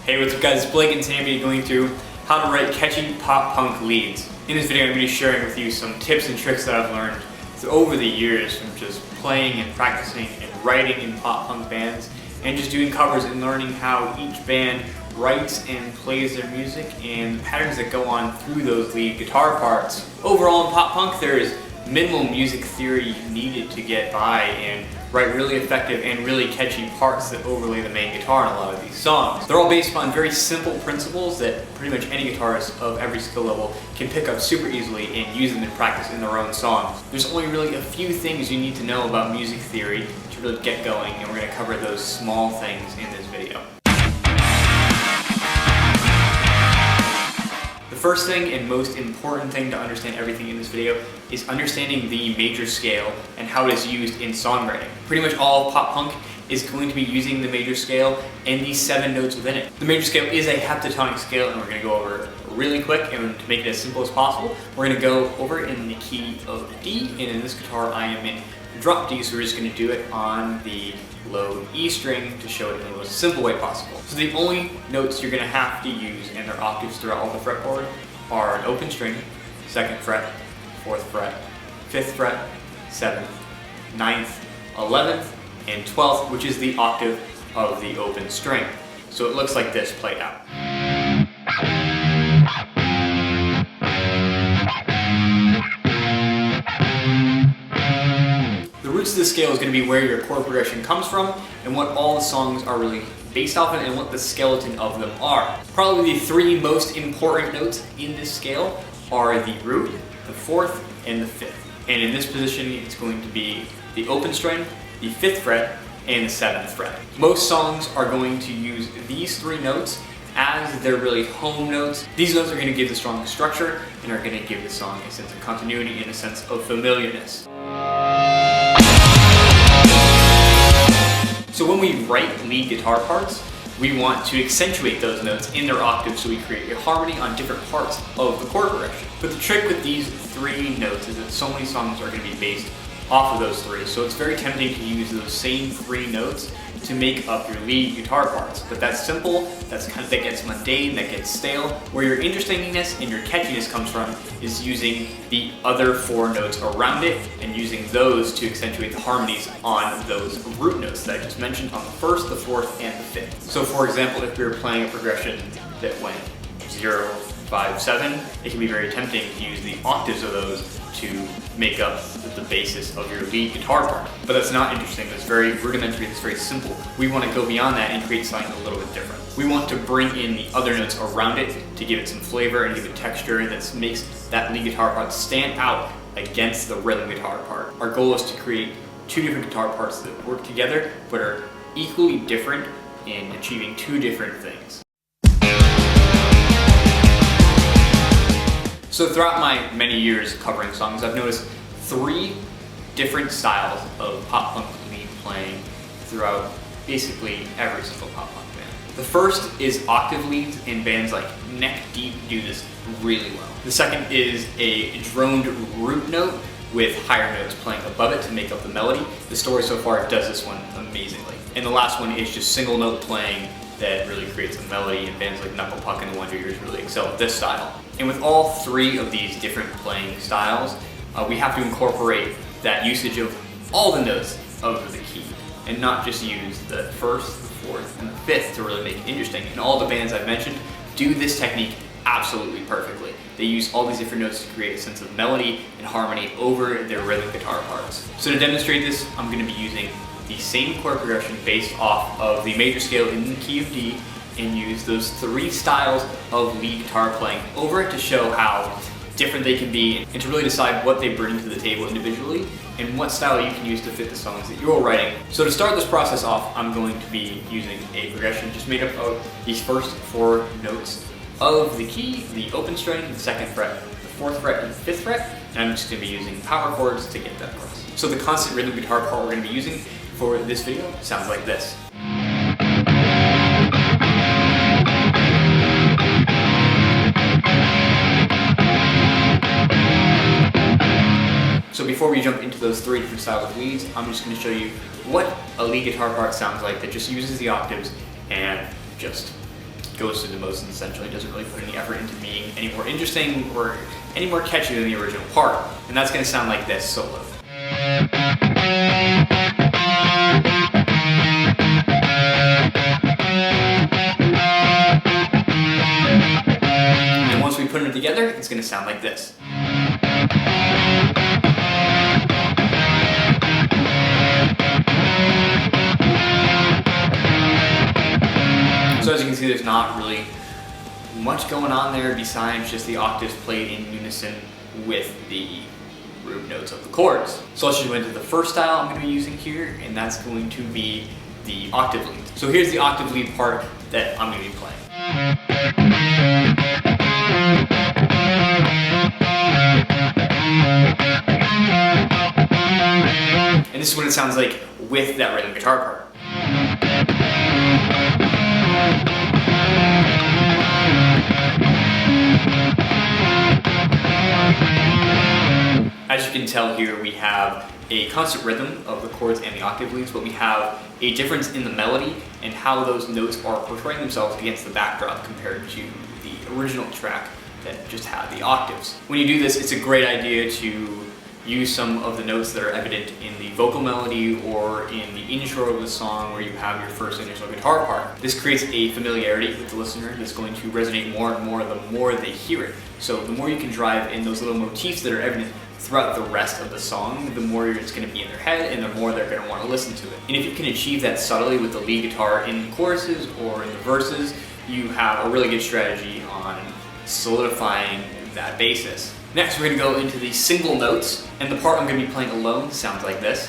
Hey, what's up guys, it's Blake and today I'm going to be going through how to write catchy pop punk leads. In this video I'm going to be sharing with you some tips and tricks that I've learned over the years from just playing and practicing and writing in pop punk bands and just doing covers and learning how each band writes and plays their music and the patterns that go on through those lead guitar parts. Overall in pop punk there is minimal music theory needed to get by and write really effective and really catchy parts that overlay the main guitar in a lot of these songs. They're all based upon very simple principles that pretty much any guitarist of every skill level can pick up super easily and use them in practice in their own songs. There's only really a few things you need to know about music theory to really get going, and we're going to cover those small things in this video. The first thing and most important thing to understand everything in this video is understanding the major scale and how it is used in songwriting. Pretty much all pop punk is going to be using the major scale and these 7 notes within it. The major scale is a heptatonic scale and we're going to go over it really quick, and to make it as simple as possible, we're going to go over it in the key of D, and in this guitar I am in drop D, so we're just going to do it on the low E string to show it in the most simple way possible. So the only notes you're going to have to use, and their octaves throughout all the fretboard, are an open string, 2nd fret, 4th fret, 5th fret, 7th, 9th, 11th, and 12th, which is the octave of the open string. So it looks like this played out. The roots of the scale is going to be where your chord progression comes from and what all the songs are really based off of and what the skeleton of them are. Probably the 3 most important notes in this scale are the root, the 4th, and the 5th. And in this position it's going to be the open string, the 5th fret, and the 7th fret. Most songs are going to use these 3 notes as they're really home notes. These notes are going to give the song structure and are going to give the song a sense of continuity and a sense of familiarness. So when we write lead guitar parts, we want to accentuate those notes in their octaves so we create a harmony on different parts of the chord progression. But the trick with these 3 notes is that so many songs are going to be based off of those 3, so it's very tempting to use those same 3 notes to make up your lead guitar parts. But that's simple, that gets mundane, that gets stale. Where your interestingness and your catchiness comes from is using the other 4 notes around it and using those to accentuate the harmonies on those root notes that I just mentioned on the 1st, the 4th, and the 5th. So for example, if we were playing a progression that went 0, 5, 7, it can be very tempting to use the octaves of those to make up the basis of your lead guitar part. But that's not interesting, that's very rudimentary, that's very simple. We want to go beyond that and create something a little bit different. We want to bring in the other notes around it to give it some flavor and give it texture that makes that lead guitar part stand out against the rhythm guitar part. Our goal is to create 2 different guitar parts that work together but are equally different in achieving 2 different things. So throughout my many years covering songs, I've noticed 3 different styles of pop punk lead playing throughout basically every single pop punk band. The first is octave leads, and bands like Neck Deep do this really well. The second is a droned root note with higher notes playing above it to make up the melody. The Story so far does this one amazingly. And the last one is just single note playing that really creates a melody, and bands like Knuckle Puck and the Wonder Years really excel at this style. And with all 3 of these different playing styles, we have to incorporate that usage of all the notes of the key and not just use the 1st, the 4th, and the 5th to really make it interesting. And all the bands I've mentioned do this technique absolutely perfectly. They use all these different notes to create a sense of melody and harmony over their rhythm guitar parts. So to demonstrate this, I'm going to be using the same chord progression based off of the major scale in the key of D and use those 3 styles of lead guitar playing over it to show how different they can be and to really decide what they bring to the table individually and what style you can use to fit the songs that you're writing. So to start this process off, I'm going to be using a progression just made up of these first 4 notes of the key, the open string, the 2nd fret, the 4th fret, and the 5th fret, and I'm just going to be using power chords to get that across. So the constant rhythm guitar part we're going to be using for this video sounds like this. So before we jump into those 3 different styles of leads, I'm just going to show you what a lead guitar part sounds like that just uses the octaves and just goes through the motions essentially, doesn't really put any effort into being any more interesting or any more catchy than the original part. And that's going to sound like this solo. And once we put them together, it's going to sound like this. So as you can see, there's not really much going on there besides just the octaves played in unison with the root notes of the chords. So let's just go into the first style I'm going to be using here, and that's going to be the octave lead. So here's the octave lead part that I'm going to be playing. And this is what it sounds like with that rhythm guitar part. As you can tell here, we have a constant rhythm of the chords and the octave leads, but we have a difference in the melody and how those notes are portraying themselves against the backdrop compared to the original track that just had the octaves. When you do this, it's a great idea to use some of the notes that are evident in the vocal melody or in the intro of the song where you have your first initial guitar part. This creates a familiarity with the listener that's going to resonate more and more the more they hear it. So the more you can drive in those little motifs that are evident throughout the rest of the song, the more it's going to be in their head and the more they're going to want to listen to it. And if you can achieve that subtly with the lead guitar in the choruses or in the verses, you have a really good strategy on solidifying that basis. Next, we're going to go into the single notes, and the part I'm going to be playing alone sounds like this.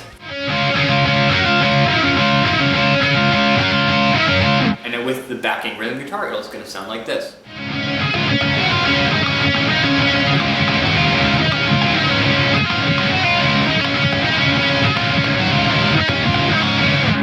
And then with the backing rhythm guitar, it's going to sound like this.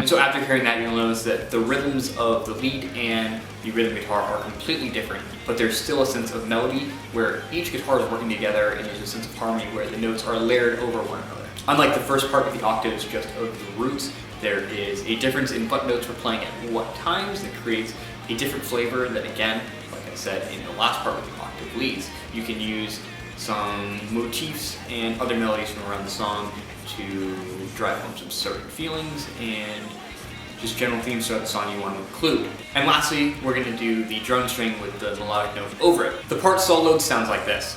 So after hearing that, you'll notice that the rhythms of the lead and the rhythm guitar are completely different, but there's still a sense of melody where each guitar is working together and there's a sense of harmony where the notes are layered over one another. Unlike the first part with the octaves just of the roots, there is a difference in what notes we're playing at what times that creates a different flavor that, again, like I said in the last part with the octave leads, you can use some motifs and other melodies from around the song to drive home some certain feelings and just general themes throughout the song you want to include. And lastly, we're going to do the drone string with the melodic note over it. The part soloed sounds like this.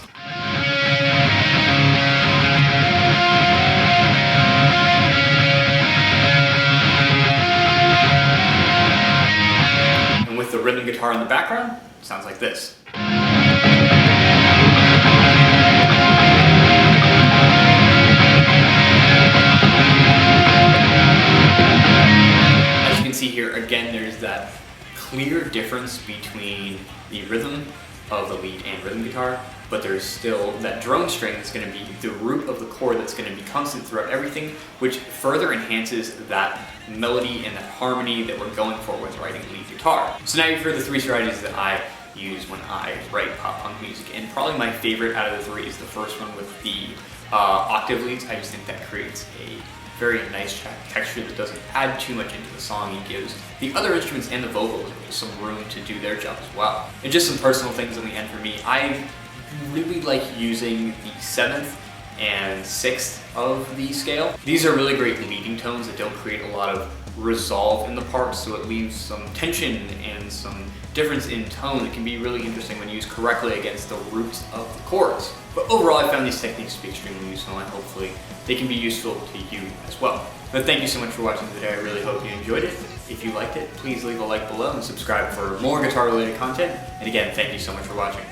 And with the rhythm guitar in the background, it sounds like this. See here again, there's that clear difference between the rhythm of the lead and rhythm guitar, but there's still that drone string that's going to be the root of the chord that's going to be constant throughout everything, which further enhances that melody and that harmony that we're going for with writing lead guitar. So now you've heard the three strategies that I use when I write pop punk music, and probably my favorite out of the three is the first one with the octave leads. I just think that creates a very nice texture that doesn't add too much into the song and gives the other instruments and the vocals some room to do their job as well. And just some personal things on the end for me, I really like using the 7th and 6th of the scale. These are really great leading tones that don't create a lot of resolve in the parts, so it leaves some tension and some difference in tone that can be really interesting when used correctly against the roots of the chords. But overall, I found these techniques to be extremely useful, and hopefully they can be useful to you as well. But thank you so much for watching today. I really hope you enjoyed it. If you liked it, please leave a like below and subscribe for more guitar-related content. And again, thank you so much for watching.